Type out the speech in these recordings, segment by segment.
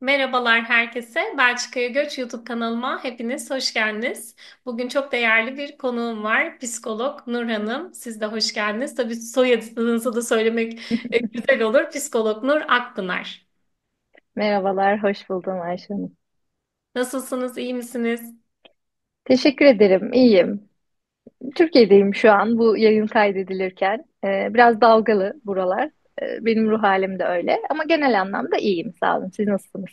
Merhabalar herkese. Belçika'ya Göç YouTube kanalıma hepiniz hoş geldiniz. Bugün çok değerli bir konuğum var. Psikolog Nur Hanım. Siz de hoş geldiniz. Tabii soyadınızı da söylemek güzel olur. Psikolog Nur Akpınar. Merhabalar, hoş buldum Ayşe Hanım. Nasılsınız? İyi misiniz? Teşekkür ederim, iyiyim. Türkiye'deyim şu an bu yayın kaydedilirken. Biraz dalgalı buralar. Benim ruh halim de öyle ama genel anlamda iyiyim, sağ olun. Siz nasılsınız?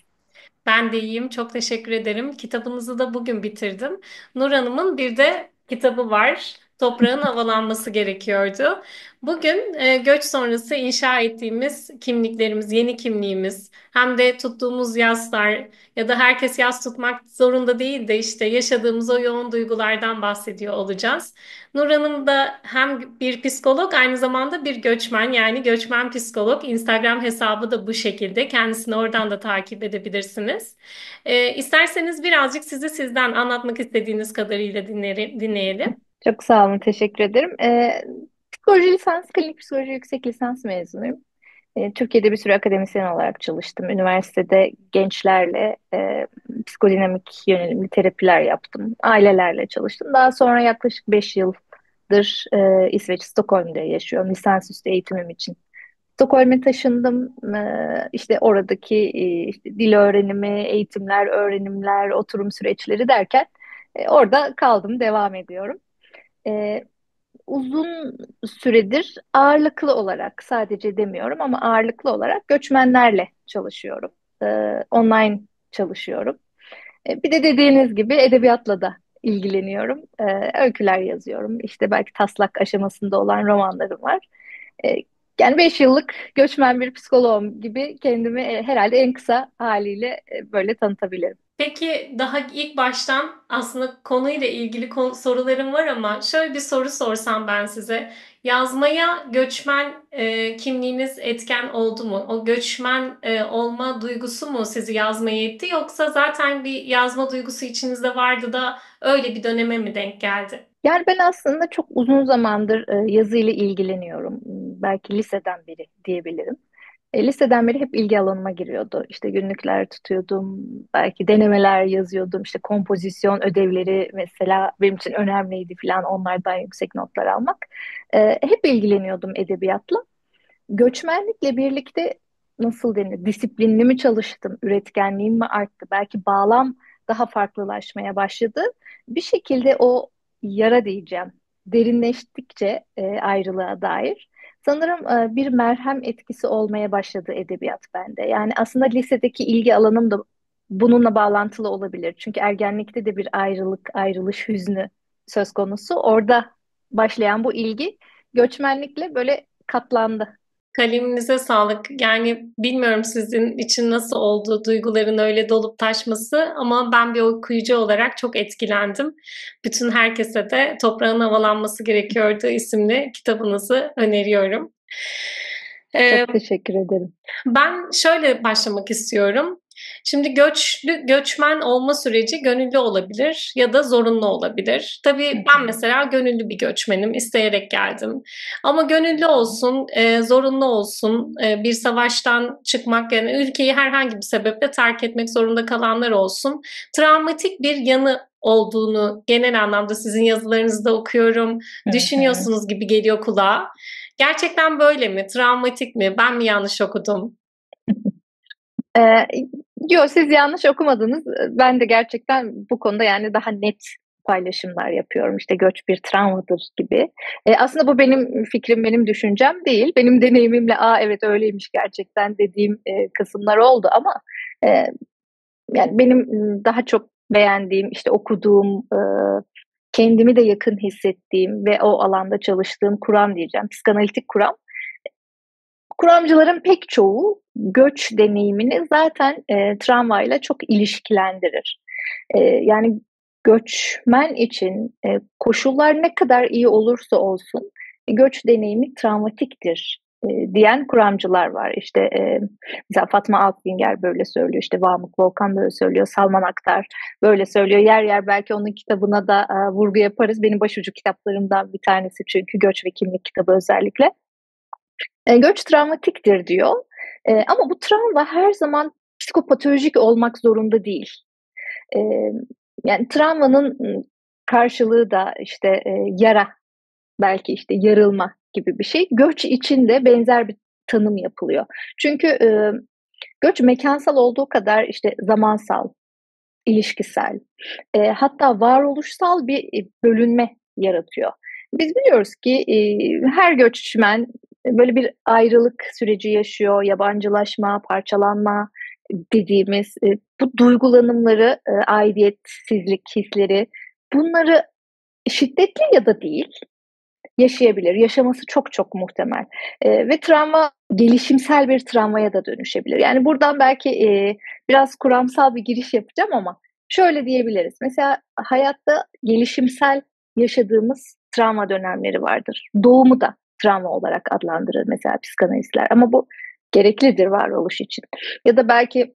Ben de iyiyim. Çok teşekkür ederim. Kitabınızı da bugün bitirdim. Nur Hanım'ın bir de kitabı var. Toprağın havalanması gerekiyordu. Bugün göç sonrası inşa ettiğimiz kimliklerimiz, yeni kimliğimiz, hem de tuttuğumuz yaslar ya da herkes yas tutmak zorunda değil de işte yaşadığımız o yoğun duygulardan bahsediyor olacağız. Nur Hanım da hem bir psikolog aynı zamanda bir göçmen yani göçmen psikolog. Instagram hesabı da bu şekilde. Kendisini oradan da takip edebilirsiniz. İsterseniz birazcık sizden anlatmak istediğiniz kadarıyla dinleyelim. Çok sağ olun, teşekkür ederim. Psikoloji lisans, klinik psikoloji yüksek lisans mezunuyum. Türkiye'de bir süre akademisyen olarak çalıştım. Üniversitede gençlerle psikodinamik yönelimli terapiler yaptım. Ailelerle çalıştım. Daha sonra yaklaşık 5 yıldır İsveç, Stockholm'da yaşıyorum lisansüstü eğitimim için. Stockholm'e taşındım. İşte oradaki işte dil öğrenimi, eğitimler, öğrenimler, oturum süreçleri derken orada kaldım, devam ediyorum. E, Uzun süredir ağırlıklı olarak sadece demiyorum ama ağırlıklı olarak göçmenlerle çalışıyorum. Online çalışıyorum. Bir de dediğiniz gibi edebiyatla da ilgileniyorum. Öyküler yazıyorum. İşte belki taslak aşamasında olan romanlarım var. E, Yani 5 yıllık göçmen bir psikoloğum gibi kendimi herhalde en kısa haliyle böyle tanıtabilirim. Peki daha ilk baştan aslında konuyla ilgili sorularım var ama şöyle bir soru sorsam ben size. Yazmaya göçmen kimliğiniz etken oldu mu? O göçmen olma duygusu mu sizi yazmaya itti yoksa zaten bir yazma duygusu içinizde vardı da öyle bir döneme mi denk geldi? Yani ben aslında çok uzun zamandır yazıyla ilgileniyorum. Belki liseden beri diyebilirim. Liseden beri hep ilgi alanıma giriyordu. İşte günlükler tutuyordum, belki denemeler yazıyordum. İşte kompozisyon ödevleri mesela benim için önemliydi falan onlardan yüksek notlar almak. Hep ilgileniyordum edebiyatla. Göçmenlikle birlikte nasıl denir, disiplinli mi çalıştım, üretkenliğim mi arttı, belki bağlam daha farklılaşmaya başladı. Bir şekilde o yara diyeceğim, derinleştikçe ayrılığa dair sanırım bir merhem etkisi olmaya başladı edebiyat bende. Yani aslında lisedeki ilgi alanım da bununla bağlantılı olabilir. Çünkü ergenlikte de bir ayrılık, ayrılış hüznü söz konusu. Orada başlayan bu ilgi göçmenlikle böyle katlandı. Kaleminize sağlık. Yani bilmiyorum sizin için nasıl oldu duyguların öyle dolup taşması ama ben bir okuyucu olarak çok etkilendim. Bütün herkese de Toprağın Havalanması Gerekiyordu isimli kitabınızı öneriyorum. Ee, Çok teşekkür ederim. Ben şöyle başlamak istiyorum. Şimdi göçmen olma süreci gönüllü olabilir ya da zorunlu olabilir. Hı Tabii hı. ben mesela gönüllü bir göçmenim, isteyerek geldim. Ama gönüllü olsun, zorunlu olsun, bir savaştan çıkmak yani ülkeyi herhangi bir sebeple terk etmek zorunda kalanlar olsun. Travmatik bir yanı olduğunu genel anlamda sizin yazılarınızda okuyorum, Hı hı. düşünüyorsunuz gibi geliyor kulağa. Gerçekten böyle mi? Travmatik mi? Ben mi yanlış okudum? Ee, Yo, siz yanlış okumadınız. Ben de gerçekten bu konuda yani daha net paylaşımlar yapıyorum. İşte göç bir travmadır gibi. Aslında bu benim fikrim, benim düşüncem değil. Benim deneyimimle, aa evet öyleymiş gerçekten dediğim kısımlar oldu ama e, yani benim daha çok beğendiğim, işte okuduğum, kendimi de yakın hissettiğim ve o alanda çalıştığım kuram diyeceğim. Psikanalitik kuram. Kuramcıların pek çoğu göç deneyimini zaten travmayla çok ilişkilendirir. Yani göçmen için koşullar ne kadar iyi olursa olsun göç deneyimi travmatiktir diyen kuramcılar var. İşte mesela Fatma Altbinger böyle söylüyor, işte Vamık Volkan böyle söylüyor, Salman Aktar böyle söylüyor. Yer yer belki onun kitabına da vurgu yaparız. Benim başucu kitaplarımdan bir tanesi çünkü Göç ve Kimlik kitabı özellikle. Göç travmatiktir diyor. Ama bu travma her zaman psikopatolojik olmak zorunda değil. E, Yani travmanın karşılığı da işte yara, belki işte yarılma gibi bir şey. Göç için de benzer bir tanım yapılıyor. Çünkü göç mekansal olduğu kadar işte zamansal, ilişkisel, hatta varoluşsal bir bölünme yaratıyor. Biz biliyoruz ki her göçmen böyle bir ayrılık süreci yaşıyor, yabancılaşma, parçalanma dediğimiz bu duygulanımları, aidiyetsizlik hisleri, bunları şiddetli ya da değil yaşayabilir. Yaşaması çok çok muhtemel. Ve travma gelişimsel bir travmaya da dönüşebilir. Yani buradan belki biraz kuramsal bir giriş yapacağım ama şöyle diyebiliriz. Mesela hayatta gelişimsel yaşadığımız travma dönemleri vardır. Doğumu da travma olarak adlandırır mesela psikanalistler. Ama bu gereklidir varoluş için. Ya da belki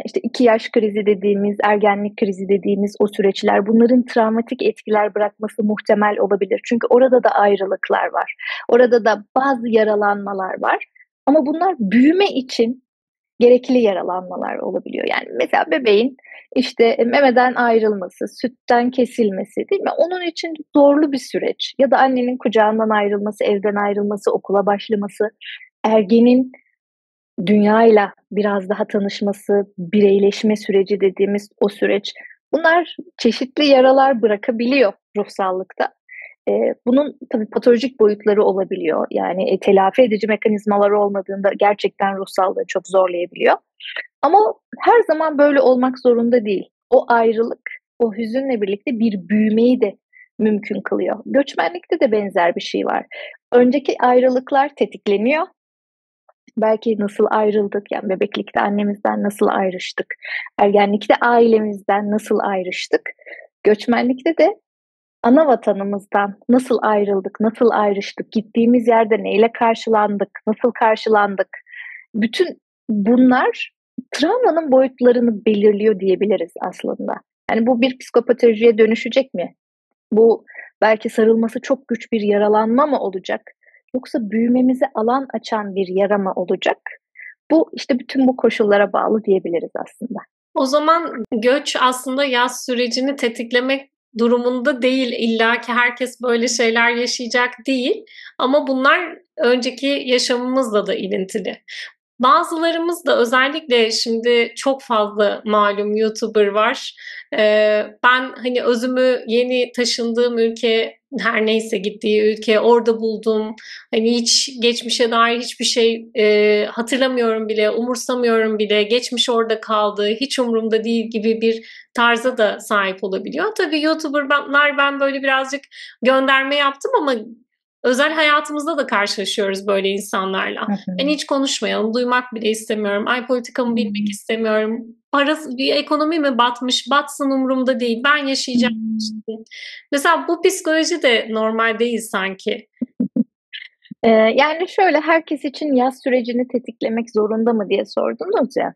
işte 2 yaş krizi dediğimiz, ergenlik krizi dediğimiz o süreçler, bunların travmatik etkiler bırakması muhtemel olabilir. Çünkü orada da ayrılıklar var. Orada da bazı yaralanmalar var. Ama bunlar büyüme için gerekli yaralanmalar olabiliyor. Yani mesela bebeğin işte memeden ayrılması, sütten kesilmesi, değil mi? Onun için zorlu bir süreç. Ya da annenin kucağından ayrılması, evden ayrılması, okula başlaması, ergenin dünyayla biraz daha tanışması, bireyleşme süreci dediğimiz o süreç. Bunlar çeşitli yaralar bırakabiliyor ruhsallıkta. Bunun tabii patolojik boyutları olabiliyor. Yani telafi edici mekanizmaları olmadığında gerçekten ruhsallığı çok zorlayabiliyor. Ama her zaman böyle olmak zorunda değil. O ayrılık, o hüzünle birlikte bir büyümeyi de mümkün kılıyor. Göçmenlikte de benzer bir şey var. Önceki ayrılıklar tetikleniyor. Belki nasıl ayrıldık, yani bebeklikte annemizden nasıl ayrıştık, ergenlikte ailemizden nasıl ayrıştık, göçmenlikte de ana vatanımızdan nasıl ayrıldık, nasıl ayrıştık, gittiğimiz yerde neyle karşılandık, nasıl karşılandık. Bütün bunlar travmanın boyutlarını belirliyor diyebiliriz aslında. Yani bu bir psikopatolojiye dönüşecek mi? Bu belki sarılması çok güç bir yaralanma mı olacak? Yoksa büyümemize alan açan bir yara mı olacak? Bu işte bütün bu koşullara bağlı diyebiliriz aslında. O zaman göç aslında yaz sürecini tetiklemek durumunda değil. İlla ki herkes böyle şeyler yaşayacak değil. Ama bunlar önceki yaşamımızla da ilintili. Bazılarımız da özellikle şimdi çok fazla malum YouTuber var. Ben hani özümü yeni taşındığım ülke, her neyse gittiği ülke, orada buldum. Hani hiç geçmişe dair hiçbir şey hatırlamıyorum bile, umursamıyorum bile. Geçmiş orada kaldı, hiç umurumda değil gibi bir tarza da sahip olabiliyor. Tabii YouTuber'lar ben böyle birazcık gönderme yaptım ama özel hayatımızda da karşılaşıyoruz böyle insanlarla. Hı Ben hı. hiç konuşmayalım, duymak bile istemiyorum. Ay politikamı bilmek istemiyorum. Parası, bir ekonomi mi batmış, batsın umurumda değil. Ben Hı yaşayacağım. hı. Mesela bu psikoloji de normal değil sanki. Yani şöyle, herkes için yaz sürecini tetiklemek zorunda mı diye sordunuz ya.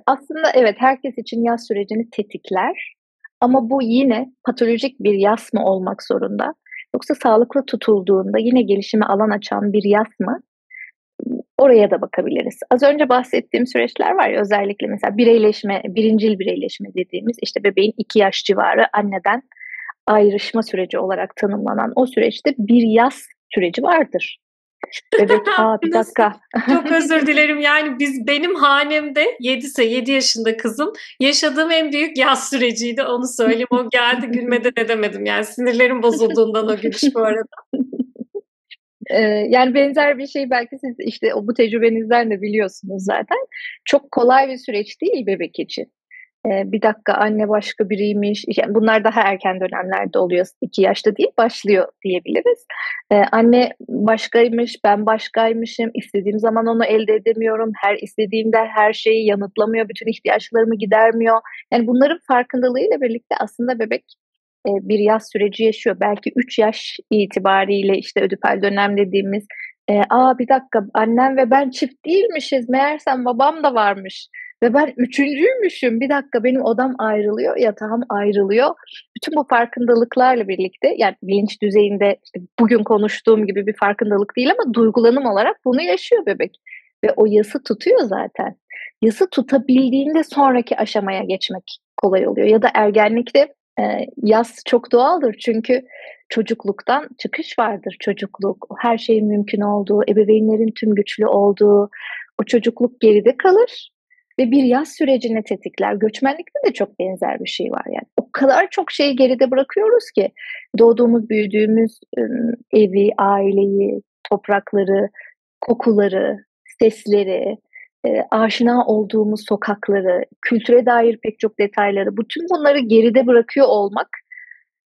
Aslında evet, herkes için yaz sürecini tetikler. Ama bu yine patolojik bir yas mı olmak zorunda? Yoksa sağlıklı tutulduğunda yine gelişime alan açan bir yas mı? Oraya da bakabiliriz. Az önce bahsettiğim süreçler var ya, özellikle mesela bireyleşme, birincil bireyleşme dediğimiz işte bebeğin 2 yaş civarı anneden ayrışma süreci olarak tanımlanan o süreçte bir yas süreci vardır. Bebek, bir Nasıl? dakika. Çok özür dilerim. Yani benim hanemde 7 yaşında kızım yaşadığım en büyük yaz süreciydi. Onu söyleyeyim. O geldi gülmeden edemedim. Yani sinirlerim bozulduğundan o gülüş bu arada. Yani benzer bir şey belki siz işte bu tecrübenizden de biliyorsunuz zaten. Çok kolay bir süreç değil bebek için. Bir dakika, anne başka biriymiş. Yani bunlar daha erken dönemlerde oluyor. 2 yaşta değil, başlıyor diyebiliriz. Anne başkaymış, ben başkaymışım. İstediğim zaman onu elde edemiyorum. Her istediğimde her şeyi yanıtlamıyor. Bütün ihtiyaçlarımı gidermiyor. Yani bunların farkındalığıyla birlikte aslında bebek bir yaz süreci yaşıyor. Belki 3 yaş itibariyle işte ödipal dönem dediğimiz, bir dakika, annem ve ben çift değilmişiz. Meğersem babam da varmış. Ve ben üçüncüymüşüm. Bir dakika, benim odam ayrılıyor, yatağım ayrılıyor. Bütün bu farkındalıklarla birlikte, yani bilinç düzeyinde işte bugün konuştuğum gibi bir farkındalık değil ama duygulanım olarak bunu yaşıyor bebek. Ve o yası tutuyor zaten. Yası tutabildiğinde sonraki aşamaya geçmek kolay oluyor. Ya da ergenlikte yas çok doğaldır çünkü çocukluktan çıkış vardır. Çocukluk, her şeyin mümkün olduğu, ebeveynlerin tüm güçlü olduğu, o çocukluk geride kalır ve bir yaz sürecini tetikler. Göçmenlikte de çok benzer bir şey var yani. O kadar çok şeyi geride bırakıyoruz ki doğduğumuz, büyüdüğümüz evi, aileyi, toprakları, kokuları, sesleri, aşina olduğumuz sokakları, kültüre dair pek çok detayları, bütün bunları geride bırakıyor olmak,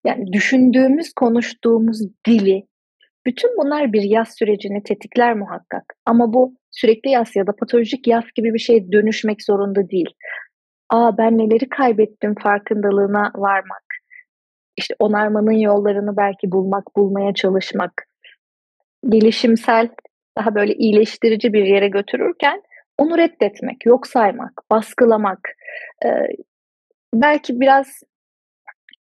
yani düşündüğümüz, konuştuğumuz dili, bütün bunlar bir yas sürecini tetikler muhakkak. Ama bu sürekli yas ya da patolojik yas gibi bir şeye dönüşmek zorunda değil. Aa, ben neleri kaybettim farkındalığına varmak, işte onarmanın yollarını belki bulmak, bulmaya çalışmak, gelişimsel, daha böyle iyileştirici bir yere götürürken onu reddetmek, yok saymak, baskılamak, eee, belki biraz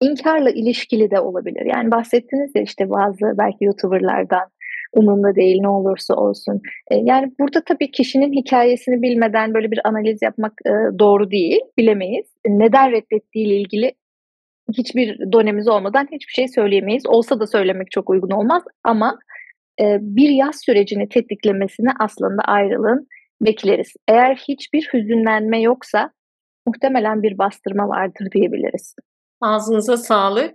inkarla ilişkili de olabilir. Yani bahsettiniz ya işte bazı belki YouTuber'lardan, umurumda değil ne olursa olsun. Yani burada tabii kişinin hikayesini bilmeden böyle bir analiz yapmak, doğru değil, bilemeyiz. Neden reddettiğiyle ilgili hiçbir donemiz olmadan hiçbir şey söyleyemeyiz. Olsa da söylemek çok uygun olmaz ama bir yaz sürecini tetiklemesini aslında ayrılığın bekleriz. Eğer hiçbir hüzünlenme yoksa muhtemelen bir bastırma vardır diyebiliriz. Ağzınıza sağlık.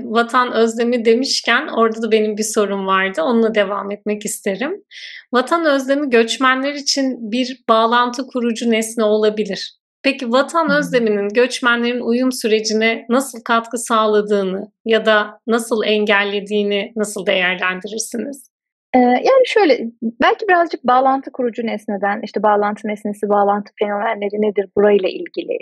Vatan özlemi demişken orada da benim bir sorum vardı. Onunla devam etmek isterim. Vatan özlemi göçmenler için bir bağlantı kurucu nesne olabilir. Peki vatan Hımm. özleminin göçmenlerin uyum sürecine nasıl katkı sağladığını ya da nasıl engellediğini nasıl değerlendirirsiniz? Yani şöyle, belki birazcık bağlantı kurucu nesneden, işte, bağlantı nesnesi, bağlantı fenomenleri nedir burayla ilgili,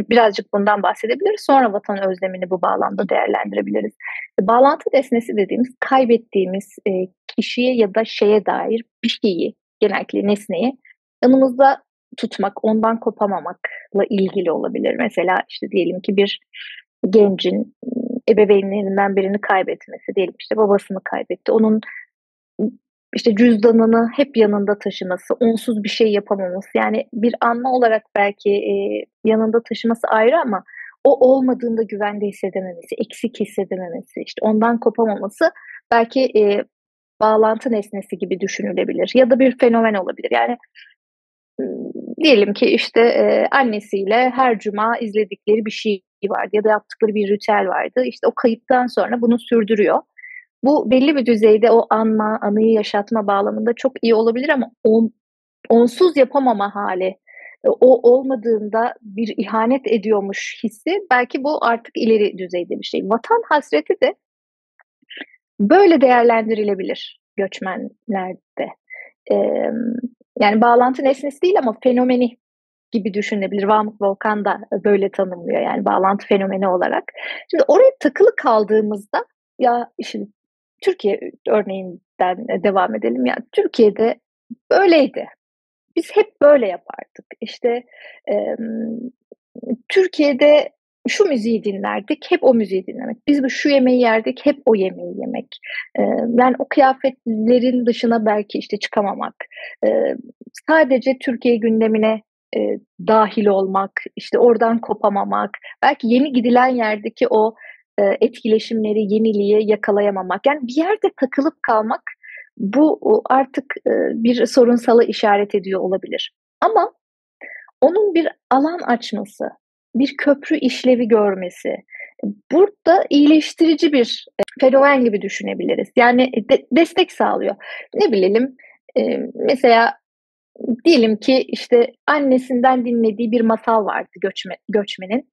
birazcık bundan bahsedebiliriz. Sonra vatan özlemini bu bağlamda değerlendirebiliriz. Bağlantı nesnesi dediğimiz kaybettiğimiz, kişiye ya da şeye dair bir şeyi, genellikle nesneyi yanımızda tutmak, ondan kopamamakla ilgili olabilir. Mesela, işte, diyelim ki bir gencin, ebeveynlerinden birini kaybetmesi, diyelim, işte, babasını kaybetti. Onun işte cüzdanını hep yanında taşıması, onsuz bir şey yapamaması, yani bir anma olarak belki, yanında taşıması ayrı ama o olmadığında güvende hissedememesi, eksik hissedememesi, işte ondan kopamaması belki, bağlantı nesnesi gibi düşünülebilir ya da bir fenomen olabilir. Yani, diyelim ki, işte, annesiyle her cuma izledikleri bir şey vardı ya da yaptıkları bir ritüel vardı. İşte o kayıptan sonra bunu sürdürüyor. Bu belli bir düzeyde o anma, anıyı yaşatma bağlamında çok iyi olabilir ama onsuz yapamama hâli, o olmadığında bir ihanet ediyormuş hissi belki bu artık ileri düzeyde bir şey. Vatan hasreti de böyle değerlendirilebilir göçmenlerde. Emm, yani bağlantı nesnesi değil ama fenomeni gibi düşünülebilir. Vahmut Volkan da böyle tanımlıyor yani bağlantı fenomeni olarak. Şimdi oraya takılı kaldığımızda ya, şimdi Türkiye örneğinden devam edelim. Ya, Türkiye'de böyleydi. Biz hep böyle yapardık. İşte, emm, Türkiye'de şu müziği dinlerdik, hep o müziği dinlemek. Biz şu yemeği yerdik, hep o yemeği yemek. Yani o kıyafetlerin dışına belki, işte, çıkamamak, eee, sadece Türkiye gündemine, dâhil olmak, işte, oradan kopamamak, belki yeni gidilen yerdeki o, etkileşimleri, yeniliği yakalayamamak. Yani bir yerde takılıp kalmak bu artık, bir sorunsala işaret ediyor olabilir. Ama onun bir alan açması, bir köprü işlevi görmesi, burada iyileştirici bir, fenomen gibi düşünebiliriz. Yani destek sağlıyor. Ne bilelim, mesela diyelim ki, işte, annesinden dinlediği bir masal vardı göçmenin.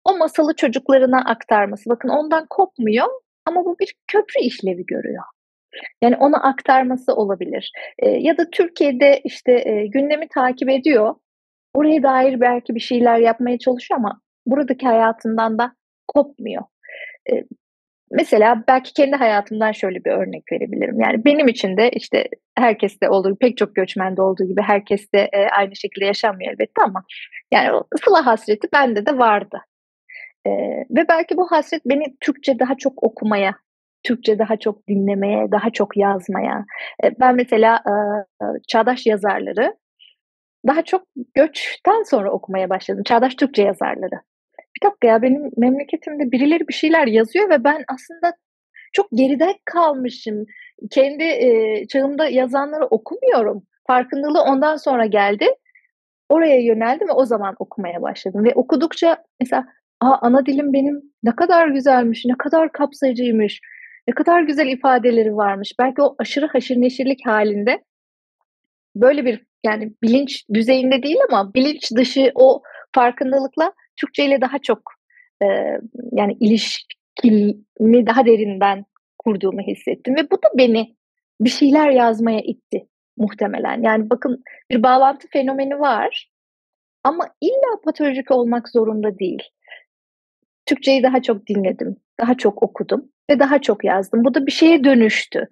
O masalı çocuklarına aktarması. Bakın ondan kopmuyor ama bu bir köprü işlevi görüyor. Yani onu aktarması olabilir. Ya da Türkiye'de, işte, gündemi takip ediyor. Oraya dair belki bir şeyler yapmaya çalışıyor ama buradaki hayatından da kopmuyor. Eee, mesela belki kendi hayatımdan şöyle bir örnek verebilirim. Yani benim için de, işte, herkeste olduğu, pek çok göçmende olduğu gibi herkeste, aynı şekilde yaşanmıyor elbette ama yani o sıla hasreti bende de vardı. Ve belki bu hasret beni Türkçe daha çok okumaya, Türkçe daha çok dinlemeye, daha çok yazmaya. Ben mesela, çağdaş yazarları daha çok göçten sonra okumaya başladım. Çağdaş Türkçe yazarları. Bir dakika ya, benim memleketimde birileri bir şeyler yazıyor ve ben aslında çok geride kalmışım. Kendi, çağımda yazanları okumuyorum. Farkındalığı ondan sonra geldi. Oraya yöneldim ve o zaman okumaya başladım ve okudukça mesela, ana dilim benim ne kadar güzelmiş, ne kadar kapsayıcıymış, ne kadar güzel ifadeleri varmış. Belki o aşırı haşır neşirlik hâlinde böyle bir, yani bilinç düzeyinde değil ama bilinç dışı o farkındalıkla Türkçeyle daha çok, yani ilişkimi daha derinden kurduğumu hissettim ve bu da beni bir şeyler yazmaya itti muhtemelen. Yani bakın, bir bağlantı fenomeni var ama illa patolojik olmak zorunda değil. Türkçeyi daha çok dinledim, daha çok okudum ve daha çok yazdım. Bu da bir şeye dönüştü.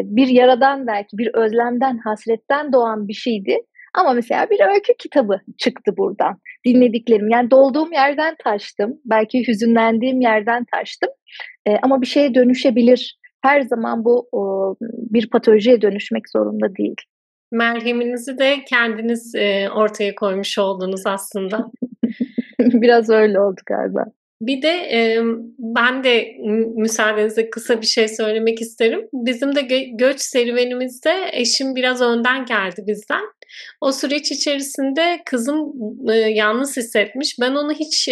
Bir yaradan, belki bir özlemden, hasretten doğan bir şeydi ama mesela bir öykü kitabı çıktı buradan. Dinlediklerim, yani dolduğum yerden taştım, belki hüzünlendiğim yerden taştım, ama bir şeye dönüşebilir. Her zaman bu, bir patolojiye dönüşmek zorunda değil. Merheminizi de kendiniz, ortaya koymuş oldunuz aslında. Biraz öyle oldu galiba. Bir de, ben de müsaadenizle kısa bir şey söylemek isterim. Bizim de göç serüvenimizde eşim biraz önden geldi bizden. O süreç içerisinde kızım, yalnız hissetmiş. Ben onu hiç,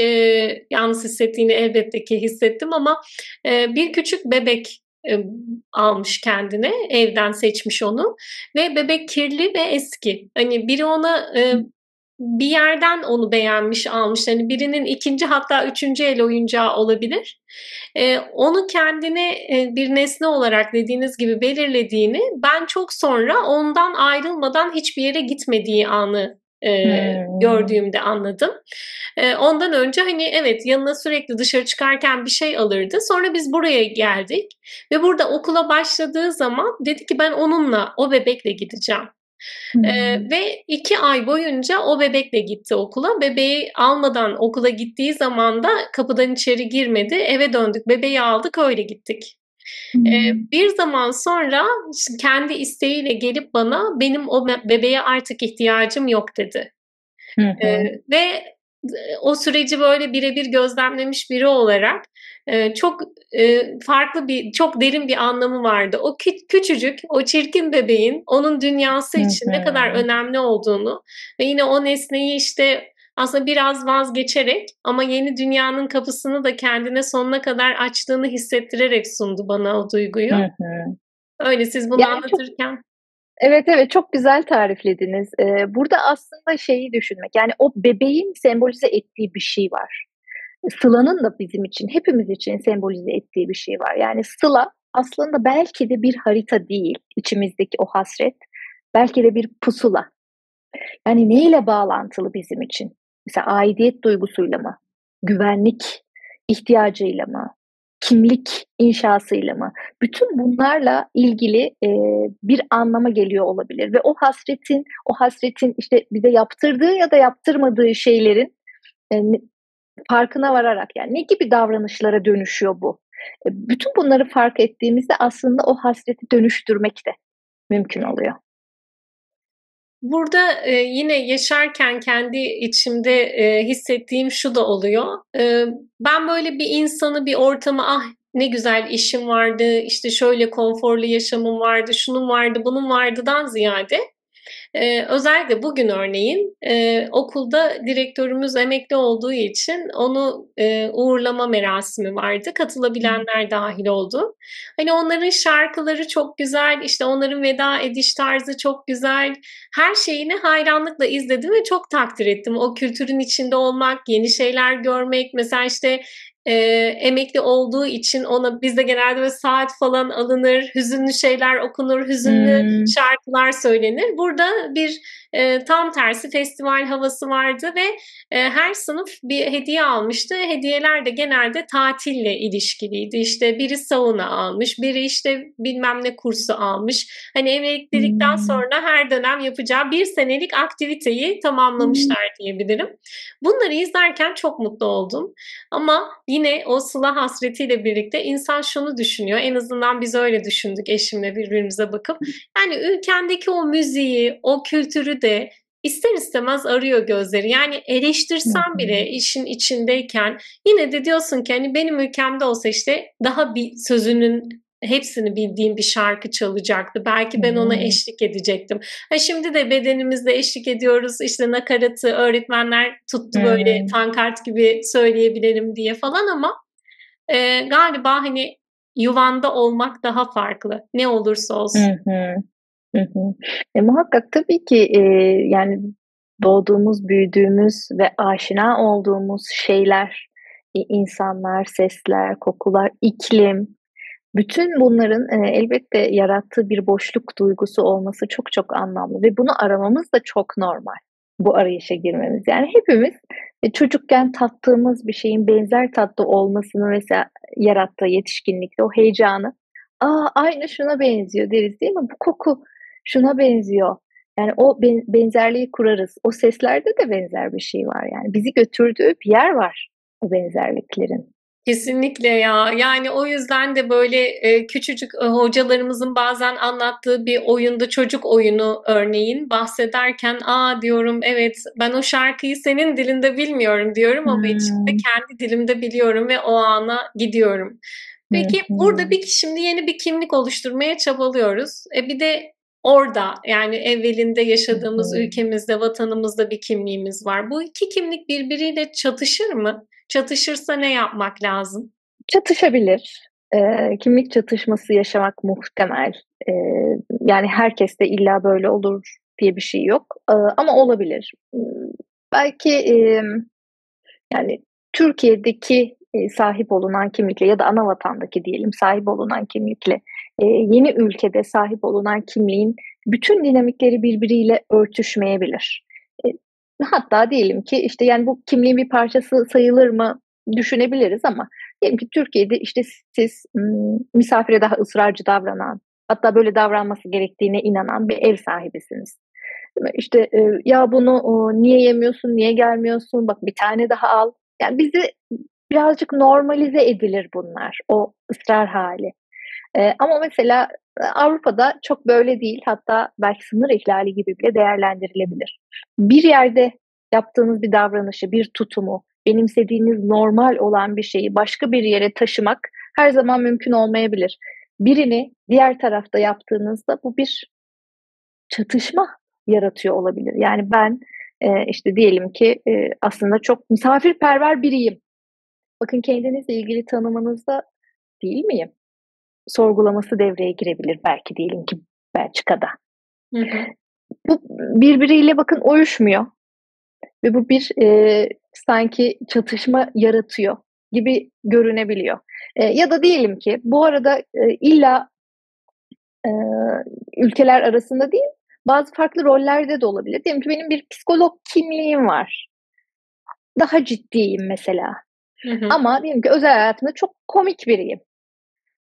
yalnız hissettiğini elbette ki hissettim ama, bir küçük bebek, almış kendine, evden seçmiş onu ve bebek kirli ve eski. Hani biri ona, bir yerden onu beğenmiş, almış. Hani birinin ikinci hatta üçüncü el oyuncağı olabilir. Onu kendine, bir nesne olarak dediğiniz gibi belirlediğini, ben çok sonra ondan ayrılmadan hiçbir yere gitmediği anı, Hımm. gördüğümde anladım. Ondan önce, hani, evet, yanına sürekli dışarı çıkarken bir şey alırdı. Sonra biz buraya geldik ve burada okula başladığı zaman dedi ki ben onunla, o bebekle gideceğim. Hımm. Ve 2 ay boyunca o bebekle gitti okula. Bebeği almadan okula gittiği zaman da kapıdan içeri girmedi. Eve döndük, bebeği aldık, öyle gittik. Hımm. Bir zaman sonra kendi isteğiyle gelip bana benim o bebeğe artık ihtiyacım yok dedi. Hı hı. Ve o süreci böyle birebir gözlemlemiş biri olarak, çok, farklı bir, çok derin bir anlamı vardı. O küçücük, o çirkin bebeğin onun dünyası Hı için ne kadar hı. önemli olduğunu ve yine o nesneyi, işte, aslında biraz vazgeçerek ama yeni dünyanın kapısını da kendine sonuna kadar açtığını hissettirerek sundu bana o duyguyu. Hı hı. Öyle siz bunu Yani çok anlatırken. Evet, evet, çok güzel tariflediniz. Burada aslında şeyi düşünmek, yani o bebeğin sembolize ettiği bir şey var. Sıla'nın da bizim için, hepimiz için sembolize ettiği bir şey var. Yani Sıla aslında belki de bir harita değil, içimizdeki o hasret, belki de bir pusula. Yani neyle bağlantılı bizim için? Mesela aidiyet duygusuyla mı? Güvenlik ihtiyacıyla mı? Kimlik inşasıyla mı? Bütün bunlarla ilgili, bir anlama geliyor olabilir ve o hasretin, işte, bize yaptırdığı ya da yaptırmadığı şeylerin, ne farkına vararak, yani, ne gibi davranışlara dönüşüyor bu? Bütün bunları fark ettiğimizde aslında o hasreti dönüştürmek de mümkün oluyor. Burada, yine yaşarken kendi içimde, hissettiğim şu da oluyor. Ben böyle bir insanı, bir ortamı, "Ah, ne güzel işim vardı, işte, şöyle konforlu yaşamım vardı, şunun vardı, bunun vardı"dan ziyade, özellikle bugün örneğin, okulda direktörümüz emekli olduğu için onu, uğurlama merasimi vardı. Hımm. Katılabilenler dâhil oldu. Hani, onların şarkıları çok güzel, işte, onların veda ediş tarzı çok güzel. Her şeyini hayranlıkla izledim ve çok takdir ettim. O kültürün içinde olmak, yeni şeyler görmek, mesela, işte, emekli olduğu için ona bizde genelde böyle saat falan alınır, hüzünlü şeyler okunur, hüzünlü Hımm. şarkılar söylenir. Burada bir, tam tersi festival havası vardı ve, her sınıf bir hediye almıştı. Hediyeler de genelde tatille ilişkiliydi. İşte biri sauna almış, biri işte bilmem ne kursu almış. Hani emeklilikten Hımm. sonra her dönem yapacağı bir senelik aktiviteyi Hımm. tamamlamışlar diyebilirim. Bunları izlerken çok mutlu oldum ama yine o sıla hasretiyle birlikte insan şunu düşünüyor, en azından biz öyle düşündük eşimle birbirimize bakıp, yani ülkendeki o müziği, o kültürü de ister istemez arıyor gözleri. Yani Hı eleştirsen hı. bile işin içindeyken yine de diyorsun ki hani benim ülkemde olsa işte daha bir sözünün hepsini bildiğim bir şarkı çalacaktı. Hı Belki ben ona hı. eşlik edecektim. Ha şimdi de bedenimizle eşlik ediyoruz. İşte nakaratı öğretmenler tuttu böyle Hıı. pankart gibi söyleyebilelim diye falan ama galiba hani yuvanda olmak daha farklı. Ne olursa Hı olsun. hı. Hı hı. Muhakkak tabii ki, yani doğduğumuz, büyüdüğümüz ve aşina olduğumuz şeyler, insanlar, sesler, kokular, iklim, bütün bunların, elbette yarattığı bir boşluk duygusu olması çok çok anlamlı ve bunu aramamız da çok normal, bu arayışa girmemiz. Yani hepimiz, çocukken tattığımız bir şeyin benzer tatta olmasını mesela yarattığı yetişkinlikte o heyecanı, "A, aynı şuna benziyor." deriz, değil mi? "Bu koku şuna benziyor." Yani o benzerliği kurarız. O seslerde de benzer bir şey var yani. Bizi götürdüğü bir yer var o benzerliklerin. Kesinlikle ya. Yani o yüzden de böyle, küçücük, hocalarımızın bazen anlattığı bir oyunda, çocuk oyunu örneğin, bahsederken, "A!" diyorum, "Evet, ben o şarkıyı senin dilinde bilmiyorum." diyorum ama içimde Hımm. kendi dilimde biliyorum ve o ana gidiyorum. Hı Peki, burada hı. şimdi yeni bir kimlik oluşturmaya çabalıyoruz. Bir de orada, yani evvelinde Hı yaşadığımız hı. ülkemizde, vatanımızda bir kimliğimiz var. Bu 2 kimlik birbiriyle çatışır mı? Çatışırsa ne yapmak lazım? Çatışabilir. Kimlik çatışması yaşamak muhtemel. Yani herkeste illa böyle olur diye bir şey yok, ama olabilir. Belki, yani Türkiye'deki, sahip olunan kimlikle ya da ana vatandaki diyelim sahip olunan kimlikle, yeni ülkede sahip olunan kimliğin bütün dinamikleri birbiriyle örtüşmeyebilir. Eee, Hatta diyelim ki, işte, yani, bu kimliğin bir parçası sayılır mı düşünebiliriz ama diyelim ki Türkiye'de, işte, siz, misafire daha ısrarcı davranan, hatta böyle davranması gerektiğine inanan bir ev sahibisiniz. Değil mi? İşte, "Ya, bunu, niye yemiyorsun, niye gelmiyorsun, bak bir tane daha al." Yani, bizi birazcık normalize edilir bunlar, o ısrar hâli. Ama mesela, Avrupa'da çok böyle değil. Hatta belki sınır ihlali gibi bile değerlendirilebilir. Bir yerde yaptığınız bir davranışı, bir tutumu, benimsediğiniz normal olan bir şeyi başka bir yere taşımak her zaman mümkün olmayabilir. Birini diğer tarafta yaptığınızda bu bir çatışma yaratıyor olabilir. Yani ben, işte, diyelim ki, aslında çok misafirperver biriyim. Bakın kendinizle ilgili tanımınızda değil miyim? Sorgulaması devreye girebilir belki diyelim ki Belçika'da. Hı hı. Bu birbiriyle bakın uyuşmuyor ve bu bir, sanki çatışma yaratıyor gibi görünebiliyor. Ya da diyelim ki bu arada, illa, eee, ülkeler arasında değil, bazı farklı rollerde de olabilir. Diyelim ki benim bir psikolog kimliğim var. Daha ciddiyim mesela Hı hı. ama diyelim ki özel hayatımda çok komik biriyim.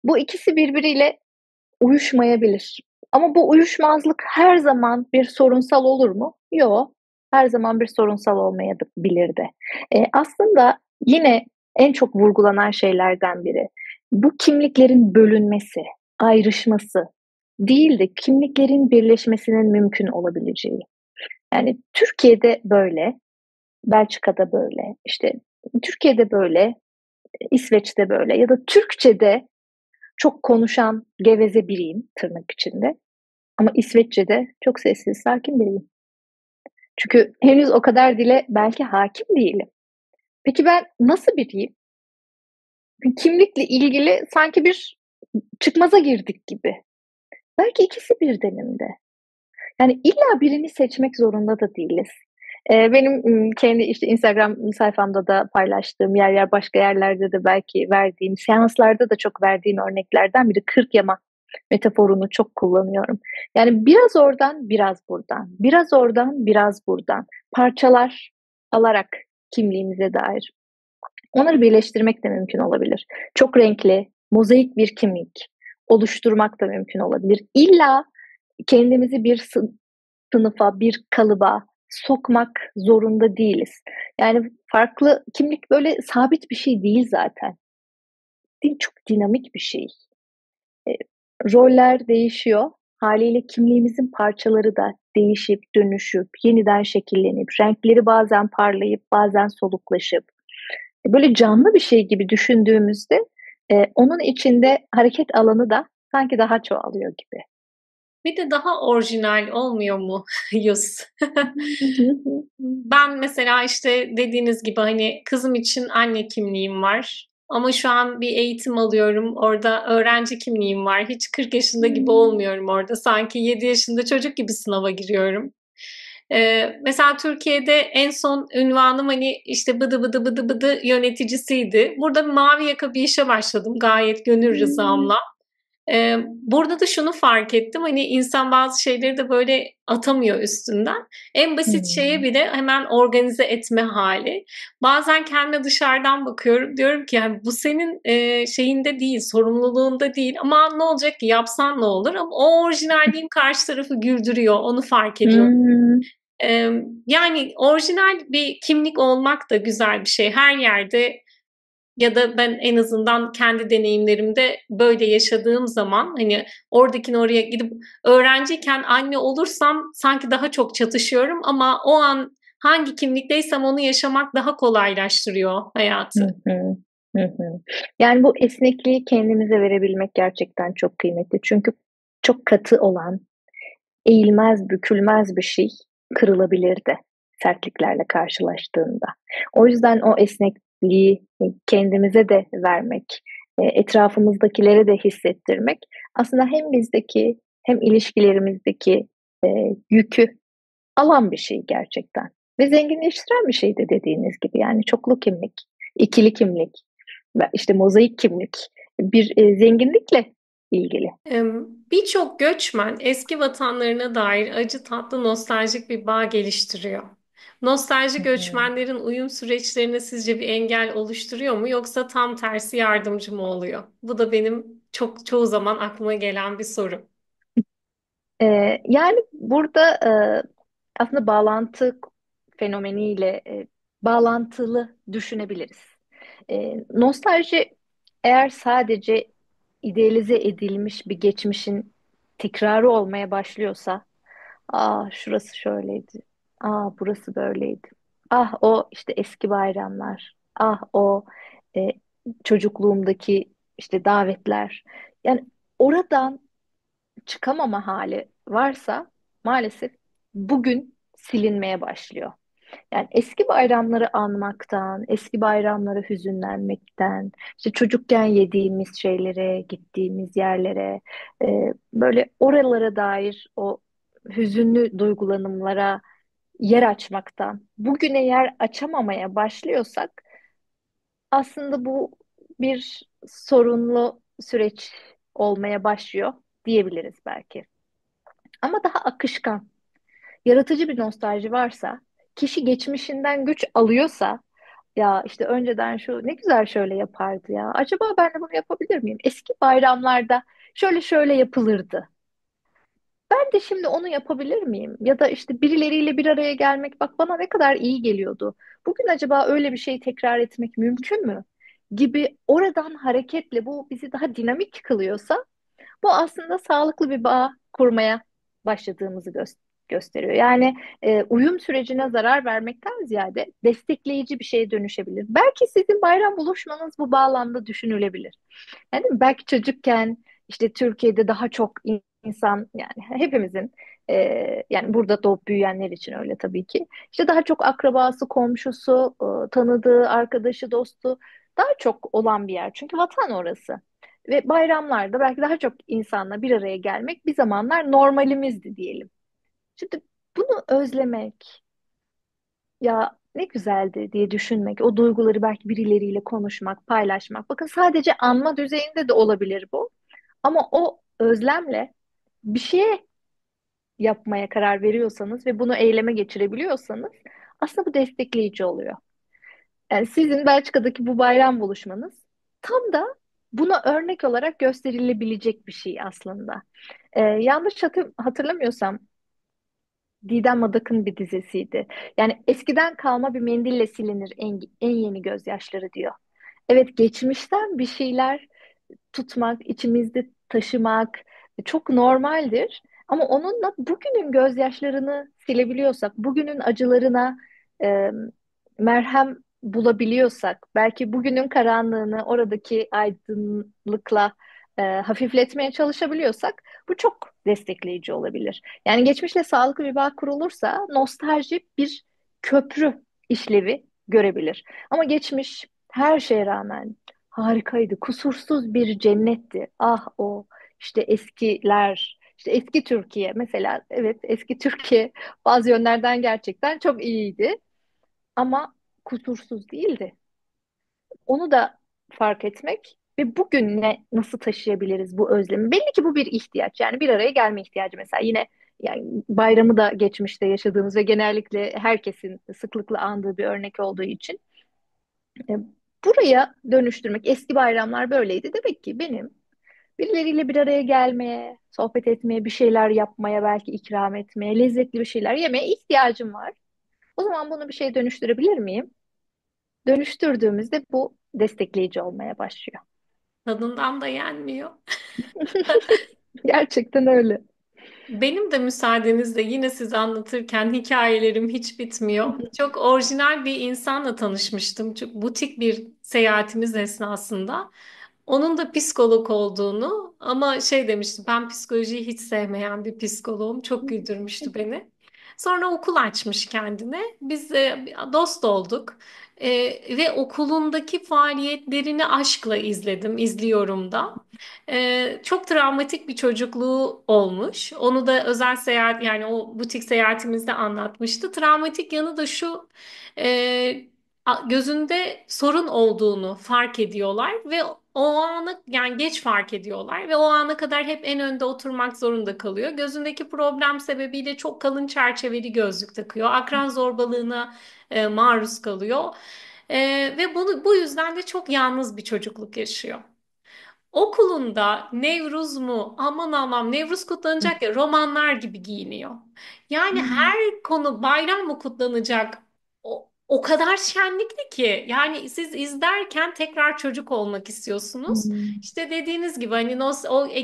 Bu ikisi birbiriyle uyuşmayabilir. Ama bu uyuşmazlık her zaman bir sorunsal olur mu? Yo, her zaman bir sorunsal olmayabilir de. Aslında yine en çok vurgulanan şeylerden biri bu kimliklerin bölünmesi, ayrışması değil de kimliklerin birleşmesinin mümkün olabileceği. Yani Türkiye'de böyle, Belçika'da böyle, işte Türkiye'de böyle, İsveç'te böyle ya da Türkçe'de çok konuşan geveze biriyim tırnak içinde ama İsveççe'de çok sessiz, sakin biriyim. Çünkü henüz o kadar dile belki hakim değilim. Peki ben nasıl biriyim? Kimlikle ilgili sanki bir çıkmaza girdik gibi. Belki ikisi birdenimde. Yani illa birini seçmek zorunda da değiliz. Benim, kendi, işte, Instagram sayfamda da paylaştığım, yer yer başka yerlerde de belki verdiğim, seanslarda da çok verdiğim örneklerden biri 40 yama metaforunu çok kullanıyorum. Yani biraz oradan, biraz buradan, biraz oradan, biraz buradan parçalar alarak kimliğimize dair onları birleştirmek de mümkün olabilir. Çok renkli, mozaik bir kimlik oluşturmak da mümkün olabilir. İlla kendimizi bir sınıfa, bir kalıba sokmak zorunda değiliz. Yani farklı kimlik böyle sabit bir şey değil zaten. Değil, çok dinamik bir şey. Eee, Roller değişiyor. Hâliyle kimliğimizin parçaları da değişip, dönüşüp, yeniden şekillenip, renkleri bazen parlayıp, bazen soluklaşıp, böyle canlı bir şey gibi düşündüğümüzde, onun içinde hareket alanı da sanki daha çoğalıyor gibi. Bir de daha orijinal olmuyor mu Yus? Hı hı. Ben mesela, işte, dediğiniz gibi, hani, kızım için anne kimliğim var ama şu an bir eğitim alıyorum. Orada öğrenci kimliğim var. Hiç 40 yaşında gibi olmuyorum orada. Sanki 7 yaşında çocuk gibi sınava giriyorum. Mesela Türkiye'de en son ünvanım, hani, işte, bıdı bıdı bıdı bıdı yöneticisiydi. Burada mavi yaka bir işe başladım gayet gönül rızamla. Burada da şunu fark ettim, hani, insan bazı şeyleri de böyle atamıyor üstünden. En basit şeye Hımm. bile hemen organize etme hâli. Bazen kendime dışarıdan bakıyorum, diyorum ki, yani, bu senin, şeyinde değil, sorumluluğunda değil ama ne olacak ki yapsan ne olur? Ama o orijinalliğim karşı tarafı güldürüyor, onu fark ediyorum. Hımm. Yani, orijinal bir kimlik olmak da güzel bir şey. Her yerde ya da ben en azından kendi deneyimlerimde böyle yaşadığım zaman, hani, oradakini oraya gidip öğrenciyken anne olursam sanki daha çok çatışıyorum ama o an hangi kimlikteysem onu yaşamak daha kolaylaştırıyor Hı hayatı. hı. Hı hı. Yani, bu esnekliği kendimize verebilmek gerçekten çok kıymetli. Çünkü çok katı olan, eğilmez bükülmez bir şey kırılabilir de sertliklerle karşılaştığında. O yüzden o esnekliği, kendimize de vermek, etrafımızdakilere de hissettirmek aslında hem bizdeki hem ilişkilerimizdeki, yükü alan bir şey gerçekten ve zenginleştiren bir şey de dediğiniz gibi. Yani çoklu kimlik, ikili kimlik ve, işte, mozaik kimlik bir, zenginlikle ilgili. Birçok göçmen eski vatanlarına dair acı tatlı nostaljik bir bağ geliştiriyor. Nostalji Hı hı. göçmenlerin uyum süreçlerine sizce bir engel oluşturuyor mu yoksa tam tersi yardımcı mı oluyor? Bu da benim çoğu zaman aklıma gelen bir soru. Yani, burada, aslında bağlantı fenomeniyle, bağlantılı düşünebiliriz. Nostalji eğer sadece idealize edilmiş bir geçmişin tekrarı olmaya başlıyorsa, "A, şurası şöyleydi. A, burası böyleydi. Ah, o, işte, eski bayramlar. Ah, o, eee, çocukluğumdaki, işte, davetler." Yani, oradan çıkamama hali varsa maalesef bugün silinmeye başlıyor. Yani eski bayramları anmaktan, eski bayramlara hüzünlenmekten, işte çocukken yediğimiz şeylere, gittiğimiz yerlere, böyle oralara dair o hüzünlü duygulanımlara yer açmaktan, bugüne yer açamamaya başlıyorsak aslında bu bir sorunlu süreç olmaya başlıyor diyebiliriz belki. Ama daha akışkan, yaratıcı bir nostalji varsa, kişi geçmişinden güç alıyorsa, ya işte önceden şu ne güzel şöyle yapardı ya. Acaba ben de bunu yapabilir miyim? Eski bayramlarda şöyle şöyle yapılırdı. Ben de şimdi onu yapabilir miyim? Ya da işte birileriyle bir araya gelmek bak bana ne kadar iyi geliyordu. Bugün acaba öyle bir şey tekrar etmek mümkün mü? Gibi oradan hareketle bu bizi daha dinamik kılıyorsa bu aslında sağlıklı bir bağ kurmaya başladığımızı gösteriyor. Yani uyum sürecine zarar vermekten ziyade destekleyici bir şeye dönüşebilir. Belki sizin bayram buluşmanız bu bağlamda düşünülebilir. Yani belki çocukken işte Türkiye'de daha çok insan yani hepimizin yani burada doğup büyüyenler için öyle tabii ki. İşte daha çok akrabası, komşusu, tanıdığı, arkadaşı, dostu daha çok olan bir yer. Çünkü vatan orası. Ve bayramlarda belki daha çok insanla bir araya gelmek bir zamanlar normalimizdi diyelim. Şimdi bunu özlemek, ya ne güzeldi diye düşünmek, o duyguları belki birileriyle konuşmak, paylaşmak. Bakın sadece anma düzeyinde de olabilir bu. Ama o özlemle bir şeye yapmaya karar veriyorsanız ve bunu eyleme geçirebiliyorsanız aslında bu destekleyici oluyor. Yani sizin Belçika'daki bu bayram buluşmanız tam da buna örnek olarak gösterilebilecek bir şey aslında. Yanlış hatırlamıyorsam Didem Madak'ın bir dizisiydi. Yani eskiden kalma bir mendille silinir en yeni gözyaşları diyor. Evet geçmişten bir şeyler tutmak, içimizde taşımak çok normaldir. Ama onunla bugünün gözyaşlarını silebiliyorsak, bugünün acılarına e, merhem bulabiliyorsak, belki bugünün karanlığını oradaki aydınlıkla hafifletmeye çalışabiliyorsak, bu çok destekleyici olabilir. Yani geçmişle sağlıklı bir bağ kurulursa, nostalji bir köprü işlevi görebilir. Ama geçmiş her şeye rağmen harikaydı, kusursuz bir cennetti. Ah o işte eskiler, işte eski Türkiye mesela, evet eski Türkiye bazı yönlerden gerçekten çok iyiydi ama kusursuz değildi. Onu da fark etmek ve bugüne nasıl taşıyabiliriz bu özlemi? Belli ki bu bir ihtiyaç. Yani bir araya gelme ihtiyacı mesela. Yine yani bayramı da geçmişte yaşadığımız ve genellikle herkesin sıklıkla andığı bir örnek olduğu için e, buraya dönüştürmek. Eski bayramlar böyleydi. Demek ki benim birileriyle bir araya gelmeye, sohbet etmeye, bir şeyler yapmaya, belki ikram etmeye, lezzetli bir şeyler yemeye ihtiyacım var. O zaman bunu bir şeye dönüştürebilir miyim? Dönüştürdüğümüzde bu destekleyici olmaya başlıyor. Tadından da yenmiyor. Gerçekten öyle. Benim de müsaadenizle yine size anlatırken hikayelerim hiç bitmiyor. Çok orijinal bir insanla tanışmıştım. Çok butik bir seyahatimiz esnasında. Onun da psikolog olduğunu ama şey demişti, ben psikolojiyi hiç sevmeyen bir psikoloğum. Çok güldürmüştü beni. Sonra okul açmış kendine. Biz dost olduk. E, Ve okulundaki faaliyetlerini aşkla izliyorum da. Çok travmatik bir çocukluğu olmuş. Onu da özel seyahat, yani o butik seyahatimizde anlatmıştı. Travmatik yanı da şu: gözünde sorun olduğunu fark ediyorlar ve o anı, yani geç fark ediyorlar ve o ana kadar hep en önde oturmak zorunda kalıyor. Gözündeki problem sebebiyle çok kalın çerçeveli gözlük takıyor. Akran zorbalığına maruz kalıyor. Ve bu yüzden de çok yalnız bir çocukluk yaşıyor. Okulunda Nevruz mu? Aman Allah'ım, Nevruz kutlanacak ya, romanlar gibi giyiniyor. Yani her konu, bayram mı kutlanacak? O kadar şenlikli ki yani siz izlerken tekrar çocuk olmak istiyorsunuz. İşte dediğiniz gibi hani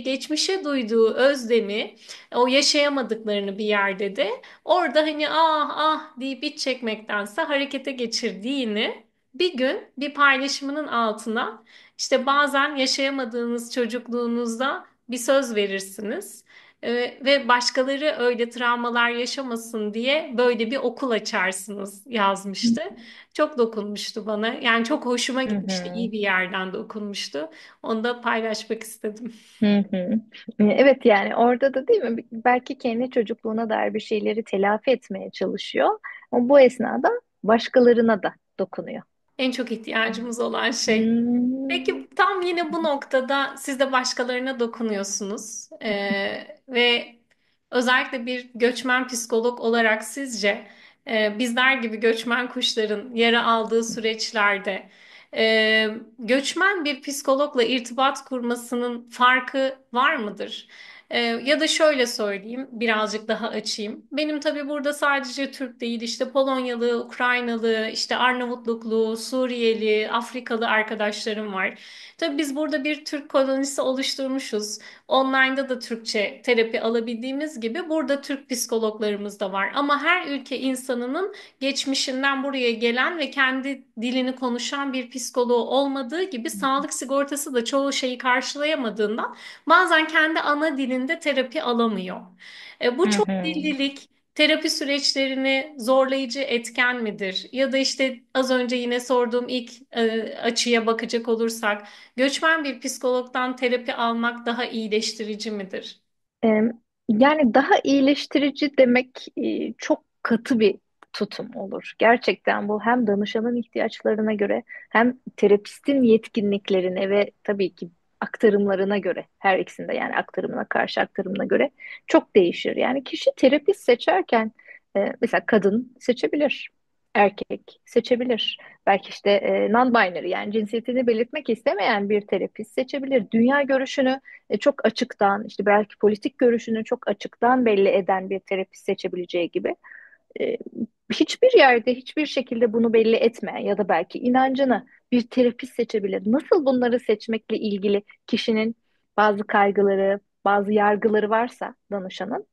geçmişe duyduğu özlemi, o yaşayamadıklarını bir yerde de orada hani ah ah deyip iç çekmektense harekete geçirdiğini bir gün bir paylaşımının altına, işte bazen yaşayamadığınız çocukluğunuzda bir söz verirsiniz. Ve başkaları öyle travmalar yaşamasın diye böyle bir okul açarsınız yazmıştı. Çok dokunmuştu bana. Yani çok hoşuma Hı gitmişti. hı. İyi bir yerden de okunmuştu. Onu da paylaşmak istedim. Hı hı. Evet yani orada da değil mi? Belki kendi çocukluğuna dair bir şeyleri telafi etmeye çalışıyor. Ama bu esnada başkalarına da dokunuyor. En çok ihtiyacımız olan şey. Hmm. Peki tam yine bu noktada siz de başkalarına dokunuyorsunuz. Ve özellikle bir göçmen psikolog olarak sizce bizler gibi göçmen kuşların yara aldığı süreçlerde göçmen bir psikologla irtibat kurmasının farkı var mıdır? Ya da şöyle söyleyeyim, birazcık daha açayım. Benim tabii burada sadece Türk değil, işte Polonyalı, Ukraynalı, işte Arnavutluklu, Suriyeli, Afrikalı arkadaşlarım var. Tabii biz burada bir Türk kolonisi oluşturmuşuz. Online'da da Türkçe terapi alabildiğimiz gibi burada Türk psikologlarımız da var. Ama her ülke insanının geçmişinden buraya gelen ve kendi dilini konuşan bir psikoloğu olmadığı gibi sağlık sigortası da çoğu şeyi karşılayamadığından bazen kendi ana dilinde terapi alamıyor. Bu Hı çok hı. dillilik terapi süreçlerini zorlayıcı etken midir? Ya da işte az önce yine sorduğum ilk açıya bakacak olursak, göçmen bir psikologdan terapi almak daha iyileştirici midir? Ee, Yani daha iyileştirici demek çok katı bir tutum olur. Gerçekten bu hem danışanın ihtiyaçlarına göre hem terapistin yetkinliklerine ve tabii ki aktarımlarına göre, her ikisinde yani aktarımına karşı aktarımına göre çok değişir. Yani kişi terapist seçerken mesela kadın seçebilir, erkek seçebilir. Belki işte non-binary yani cinsiyetini belirtmek istemeyen bir terapist seçebilir. Dünya görüşünü çok açıktan işte belki politik görüşünü çok açıktan belli eden bir terapist seçebileceği gibi e, hiçbir yerde hiçbir şekilde bunu belli etmeyen ya da belki inancını bir terapist seçebilir. Nasıl bunları seçmekle ilgili kişinin bazı kaygıları, bazı yargıları varsa danışanın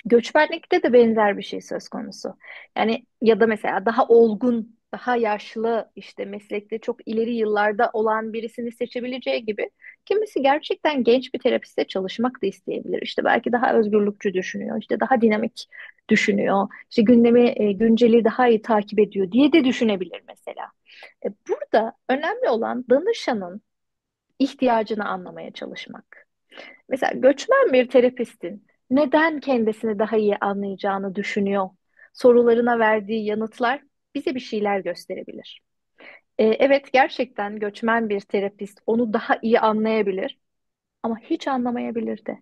Göçmenlikte de benzer bir şey söz konusu. Yani ya da mesela daha olgun, daha yaşlı, işte meslekte çok ileri yıllarda olan birisini seçebileceği gibi kimisi gerçekten genç bir terapiste çalışmak da isteyebilir. İşte belki daha özgürlükçü düşünüyor, işte daha dinamik düşünüyor, işte gündemi, günceli daha iyi takip ediyor diye de düşünebilir mesela. Burada önemli olan danışanın ihtiyacını anlamaya çalışmak. Mesela göçmen bir terapistin neden kendisini daha iyi anlayacağını düşünüyor. Sorularına verdiği yanıtlar bize bir şeyler gösterebilir. Evet, gerçekten göçmen bir terapist onu daha iyi anlayabilir ama hiç anlamayabilir de.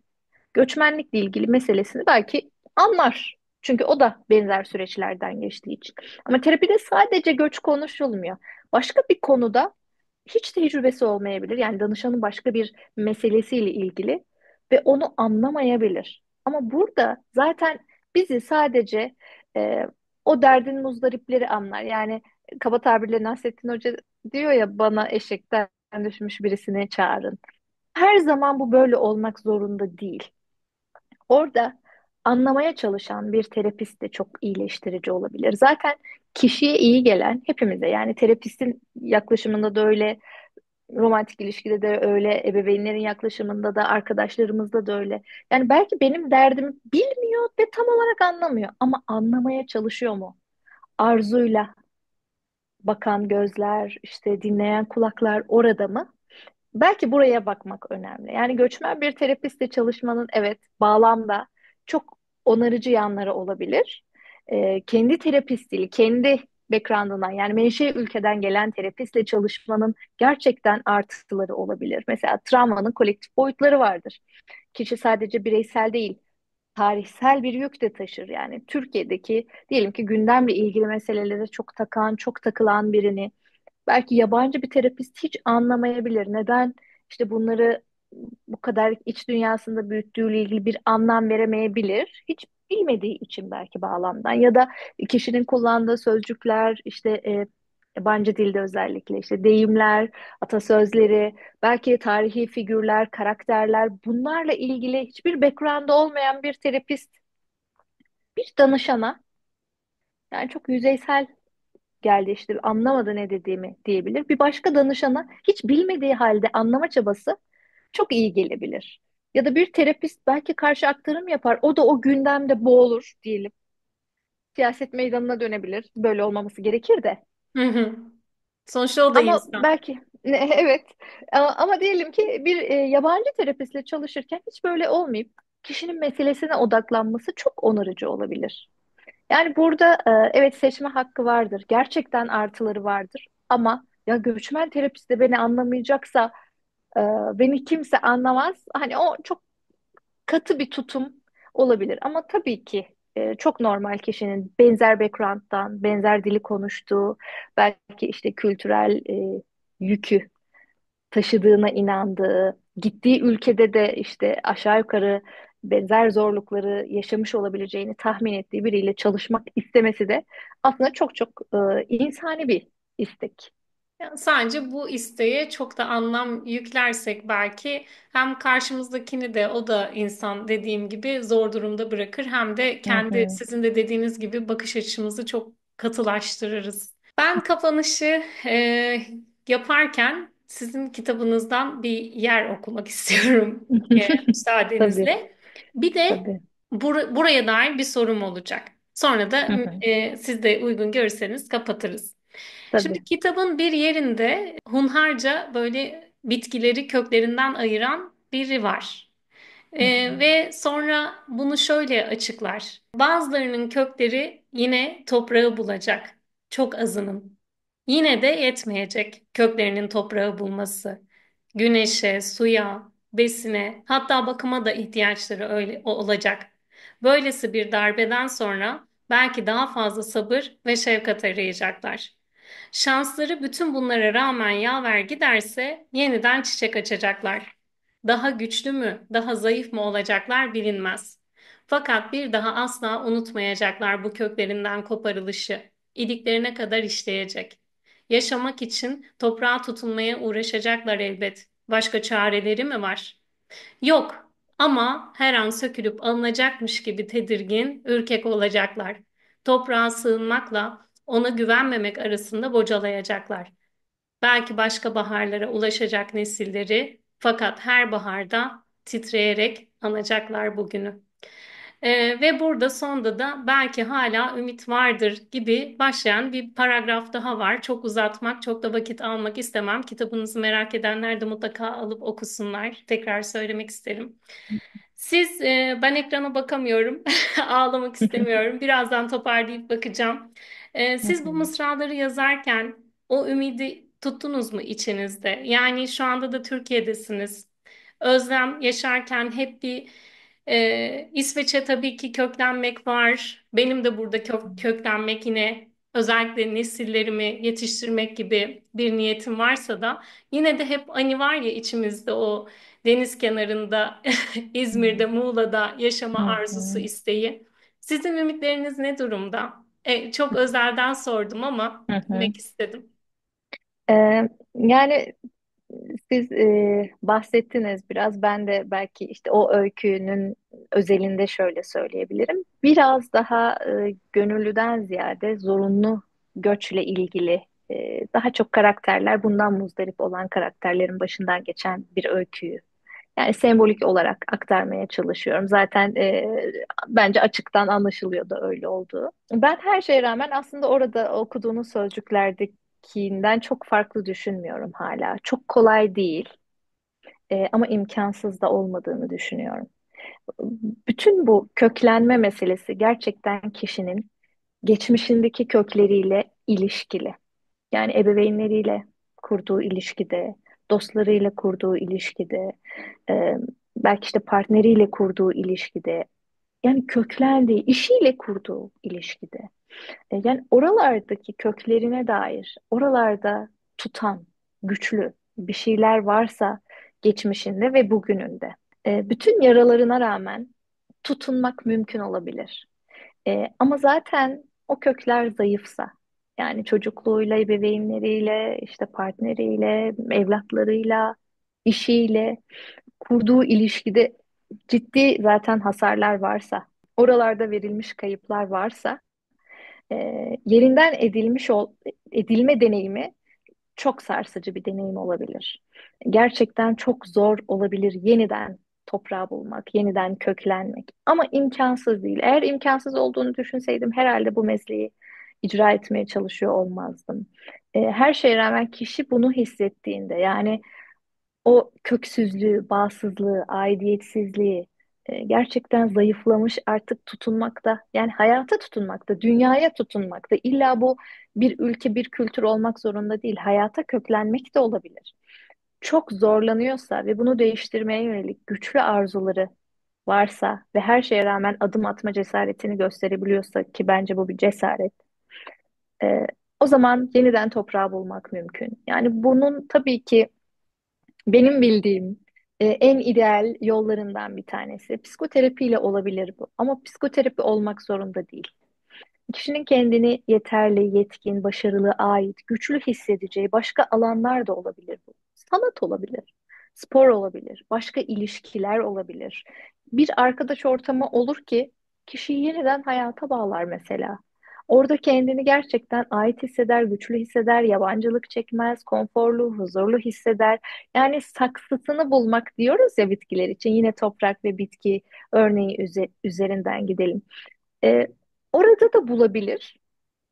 Göçmenlikle ilgili meselesini belki anlar. Çünkü o da benzer süreçlerden geçtiği için. Ama terapide sadece göç konuşulmuyor. Başka bir konuda hiç tecrübesi olmayabilir. Yani danışanın başka bir meselesiyle ilgili ve onu anlamayabilir. Ama burada zaten bizi sadece e, o derdin muzdaripleri anlar. Yani kaba tabirle Nasrettin Hoca diyor ya, bana eşekten düşmüş birisini çağırın. Her zaman bu böyle olmak zorunda değil. Orada anlamaya çalışan bir terapist de çok iyileştirici olabilir. Zaten kişiye iyi gelen hepimize, yani terapistin yaklaşımında da öyle, romantik ilişkide de öyle, ebeveynlerin yaklaşımında da, arkadaşlarımızda da öyle. Yani belki benim derdimi bilmiyor ve tam olarak anlamıyor ama anlamaya çalışıyor mu? Arzuyla bakan gözler, işte dinleyen kulaklar orada mı? Belki buraya bakmak önemli. Yani göçmen bir terapistle çalışmanın, evet, bağlamda çok onarıcı yanları olabilir. Kendi terapistiyle, kendi background'ından, yani menşe ülkeden gelen terapistle çalışmanın gerçekten artıları olabilir. Mesela travmanın kolektif boyutları vardır. Kişi sadece bireysel değil, tarihsel bir yük de taşır. Yani Türkiye'deki diyelim ki gündemle ilgili meselelere çok takan, çok takılan birini belki yabancı bir terapist hiç anlamayabilir. Neden işte bunları bu kadar iç dünyasında büyüttüğüyle ilgili bir anlam veremeyebilir. Hiç bilmediği için belki bağlamdan, ya da kişinin kullandığı sözcükler, işte yabancı dilde özellikle işte deyimler, atasözleri, belki tarihi figürler, karakterler, bunlarla ilgili hiçbir background'ı olmayan bir terapist bir danışana, yani çok yüzeysel geldi, işte anlamadı ne dediğimi diyebilir. Bir başka danışana hiç bilmediği halde anlama çabası çok iyi gelebilir. Ya da bir terapist belki karşı aktarım yapar. O da o gündemde boğulur diyelim. Siyaset meydanına dönebilir. Böyle olmaması gerekir de. Hı hı. Sonuçta o da Ama insan. belki evet, ama diyelim ki bir yabancı terapistle çalışırken hiç böyle olmayıp kişinin meselesine odaklanması çok onarıcı olabilir. Yani burada evet, seçme hakkı vardır. Gerçekten artıları vardır. Ama ya göçmen terapist de beni anlamayacaksa e, beni kimse anlamaz. Hani o çok katı bir tutum olabilir. Ama tabii ki çok normal kişinin benzer background'dan, benzer dili konuştuğu, belki işte kültürel yükü taşıdığına inandığı, gittiği ülkede de işte aşağı yukarı benzer zorlukları yaşamış olabileceğini tahmin ettiği biriyle çalışmak istemesi de aslında çok çok insani bir istek. Yani sadece bu isteğe çok da anlam yüklersek belki hem karşımızdakini de, o da insan dediğim gibi, zor durumda bırakır, hem de Hı kendi hı. sizin de dediğiniz gibi bakış açımızı çok katılaştırırız. Ben kapanışı yaparken sizin kitabınızdan bir yer okumak istiyorum, Tabii, müsaadenizle. Bir de tabii. buraya dair bir sorum olacak. Sonra da Hı hı. siz de uygun görürseniz kapatırız. Şimdi Tabii. kitabın bir yerinde Hunharca böyle bitkileri köklerinden ayıran biri var. Hı hı. Ve sonra bunu şöyle açıklar. Bazılarının kökleri yine toprağı bulacak. Çok azının. Yine de yetmeyecek köklerinin toprağı bulması. Güneşe, suya, besine, hatta bakıma da ihtiyaçları öyle olacak. Böylesi bir darbeden sonra belki daha fazla sabır ve şefkat arayacaklar. Şansları bütün bunlara rağmen yaver giderse yeniden çiçek açacaklar. Daha güçlü mü, daha zayıf mı olacaklar bilinmez. Fakat bir daha asla unutmayacaklar bu köklerinden koparılışı. İliklerine kadar işleyecek. Yaşamak için toprağa tutunmaya uğraşacaklar elbet. Başka çareleri mi var? Yok. Ama her an sökülüp alınacakmış gibi tedirgin, ürkek olacaklar. Toprağa sığınmakla ona güvenmemek arasında bocalayacaklar. Belki başka baharlara ulaşacak nesilleri, fakat her baharda titreyerek anacaklar bugünü. Ve burada sonda da belki hala ümit vardır gibi başlayan bir paragraf daha var. Çok uzatmak, çok da vakit almak istemem. Kitabınızı merak edenler de mutlaka alıp okusunlar. Tekrar söylemek isterim. Siz, ben ekrana bakamıyorum, ağlamak istemiyorum. Birazdan toparlayıp bakacağım. Hı Siz bu hı. mısraları yazarken o ümidi tuttunuz mu içinizde? Yani şu anda da Türkiye'desiniz. Özlem yaşarken hep bir İsveç'e tabii ki köklenmek var. Benim de burada köklenmek yine özellikle nesillerimi yetiştirmek gibi bir niyetim varsa da yine de hep ani var ya içimizde o deniz kenarında İzmir'de, Muğla'da yaşama Hı arzusu, hı. isteği. Sizin ümitleriniz ne durumda? Çok özelden sordum ama Hı hı. bilmek istedim. Yani siz bahsettiniz biraz. Ben de belki işte o öykünün özelinde şöyle söyleyebilirim. Biraz daha gönüllüden ziyade zorunlu göçle ilgili daha çok karakterler, bundan muzdarip olan karakterlerin başından geçen bir öyküyü. Yani sembolik olarak aktarmaya çalışıyorum. Zaten bence açıktan anlaşılıyor da öyle olduğu. Ben her şeye rağmen aslında orada okuduğunuz sözcüklerdekinden çok farklı düşünmüyorum hala. Çok kolay değil ama imkansız da olmadığını düşünüyorum. Bütün bu köklenme meselesi gerçekten kişinin geçmişindeki kökleriyle ilişkili. Yani ebeveynleriyle kurduğu ilişkide, dostlarıyla kurduğu ilişkide, e, belki işte partneriyle kurduğu ilişkide, yani köklendiği, işiyle kurduğu ilişkide. Yani oralardaki köklerine dair, oralarda tutan, güçlü bir şeyler varsa geçmişinde ve bugününde. Bütün yaralarına rağmen tutunmak mümkün olabilir. Ama zaten o kökler zayıfsa, yani çocukluğuyla, ebeveynleriyle, işte partneriyle, evlatlarıyla, işiyle kurduğu ilişkide ciddi zaten hasarlar varsa, oralarda verilmiş kayıplar varsa, e, yerinden edilme deneyimi çok sarsıcı bir deneyim olabilir. Gerçekten çok zor olabilir yeniden toprağı bulmak, yeniden köklenmek. Ama imkansız değil. Eğer imkansız olduğunu düşünseydim herhalde bu mesleği icra etmeye çalışıyor olmazdım. Her şeye rağmen kişi bunu hissettiğinde, yani o köksüzlüğü, bağsızlığı, aidiyetsizliği gerçekten zayıflamış, artık tutunmakta, yani hayata tutunmakta, dünyaya tutunmakta. İlla bu bir ülke, bir kültür olmak zorunda değil. Hayata köklenmek de olabilir. Çok zorlanıyorsa ve bunu değiştirmeye yönelik güçlü arzuları varsa ve her şeye rağmen adım atma cesaretini gösterebiliyorsa, ki bence bu bir cesaret, e, o zaman yeniden toprağı bulmak mümkün. Yani bunun tabii ki benim bildiğim en ideal yollarından bir tanesi. Psikoterapiyle olabilir bu. Ama psikoterapi olmak zorunda değil. Kişinin kendini yeterli, yetkin, başarılı, ait, güçlü hissedeceği başka alanlar da olabilir bu. Sanat olabilir, spor olabilir, başka ilişkiler olabilir. Bir arkadaş ortamı olur ki kişiyi yeniden hayata bağlar mesela. Orada kendini gerçekten ait hisseder, güçlü hisseder, yabancılık çekmez, konforlu, huzurlu hisseder. Yani saksısını bulmak diyoruz ya bitkiler için. Yine toprak ve bitki örneği üzerinden gidelim. Ee, Orada da bulabilir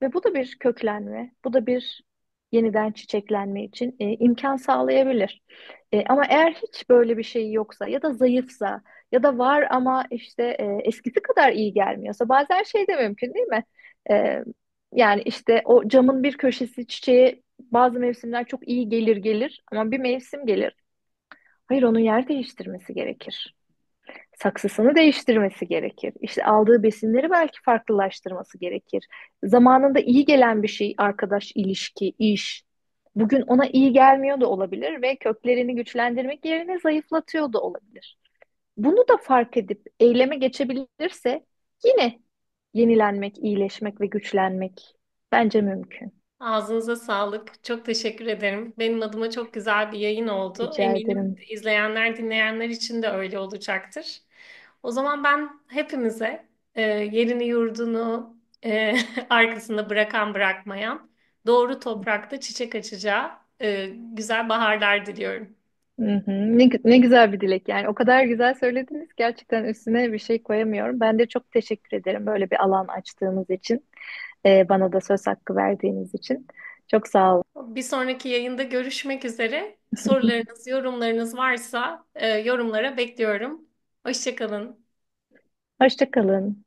ve bu da bir köklenme, bu da bir yeniden çiçeklenme için imkan sağlayabilir. Ama eğer hiç böyle bir şey yoksa ya da zayıfsa ya da var ama işte eskisi kadar iyi gelmiyorsa, bazen şey de mümkün değil mi? E, Yani işte o camın bir köşesi çiçeğe bazı mevsimler çok iyi gelir ama bir mevsim gelir. Hayır, onun yer değiştirmesi gerekir, saksısını değiştirmesi gerekir. İşte aldığı besinleri belki farklılaştırması gerekir. Zamanında iyi gelen bir şey, arkadaş ilişki, iş, bugün ona iyi gelmiyor da olabilir ve köklerini güçlendirmek yerine zayıflatıyor da olabilir. Bunu da fark edip eyleme geçebilirse yine yenilenmek, iyileşmek ve güçlenmek bence mümkün. Ağzınıza sağlık. Çok teşekkür ederim. Benim adıma çok güzel bir yayın oldu. Rica Eminim ederim. izleyenler, dinleyenler için de öyle olacaktır. O zaman ben hepimize yerini yurdunu arkasında bırakan bırakmayan, doğru toprakta çiçek açacağı güzel baharlar diliyorum. Hı hı. Ne güzel bir dilek yani. O kadar güzel söylediniz. Gerçekten üstüne bir şey koyamıyorum. Ben de çok teşekkür ederim böyle bir alan açtığınız için. Bana da söz hakkı verdiğiniz için. Çok sağ olun. Bir sonraki yayında görüşmek üzere. Sorularınız, yorumlarınız varsa yorumlara bekliyorum. Hoşça kalın. Hoşça kalın.